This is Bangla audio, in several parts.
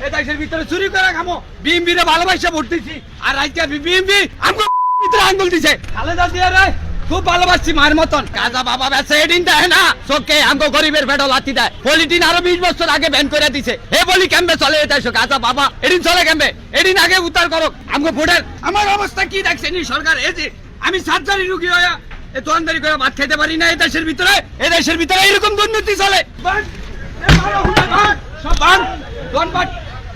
এ দেশের ভিতরে চুরি করে খামো বিএমপি রে ভালোবাসা ভোট দিছি আর আজকে বিএমপি আমগো ভিতরে আঙ্গুল দিছে খালেদা জিয়া রে খুব ভালোবাসছি মায়ের মতন কাজা বাবা বেছে এদিন দেয় না চোখে আমগো গরিবের পেটও লাথি দেয় পলিটিন আরো 20 বছর আগে ব্যান করে দিছে এ বলি কেমবে চলে এটা কাজা বাবা এদিন চলে কেমবে এদিন আগে উত্তর করো আমগো ভোটের আমার অবস্থা কি দেখছেন সরকার এই যে আমি সার্জারি রুগী হয়ে এ দোকানদারি করে ভাত খাইতে পারি না এই দেশের ভিতরে এরকম দুর্নীতি চলে সব বান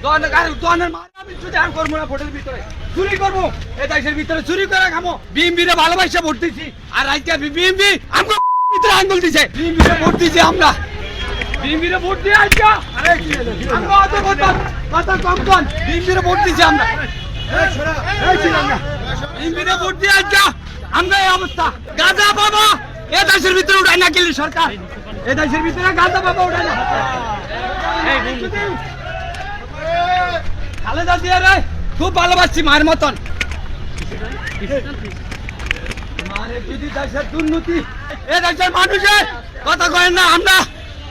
দোকানের মাল আমি চুরি আর করবো না ভোটের ভিতরে চুরি করবো এই দেশের ভিতরে চুরি করে খামো বিএমপি রে ভালোবাসা ভোট দিছি আর আজকে বিএমপি আমগো ভিতরে আঙ্গুল দিছে বিএমপি রে ভোট দিছি আমরা বিএমপি রে ভোট দিয়ে আজকে আমরা অত কথা কম কম বিএমপি রে ভোট দিছি আমরা বিএমপি রে ভোট দিয়ে আজকে আমরা এই অবস্থা গাজা বাবা এ দেশের ভিতরে উঠায় না গেলি সরকার এ দেশের ভিতরে গাজা বাবা উঠায় না খালেদা জিয়া রে খুব ভালোবাসছি মায়ের মতন মায়ের যদি দেশের দুর্নীতি এ দেশের মানুষের কথা কয়েন না আমরা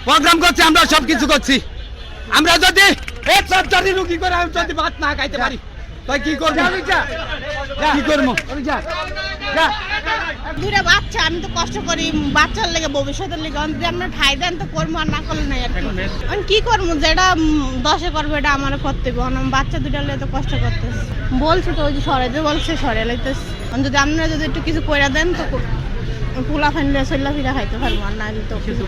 প্রোগ্রাম করছি আমরা সবকিছু করছি আমরা যদি এক সপ্তাহে রুগী করে যদি ভাত না খাইতে পারি তাই কি করবো কি করবো দুইটা বাচ্চা আমি তো কষ্ট করি বাচ্চার লেগে ভবিষ্যতের লেগে যদি আপনার ঠাই দেন তো করবো আর না করলে নাই আর কি আমি কি করবো যেটা 10-এ করবো এটা আমার করতে হবে আমি বাচ্চা দুইটার লেগে তো কষ্ট করতেছি বলছি তো ওই যে সরাইতে বলছে সরে লাইতেছি যদি আপনারা যদি একটু কিছু করে দেন তো পোলা ফ্যান্ডে চল্লা ফিরা খাইতে পারবো আর না তো কিছু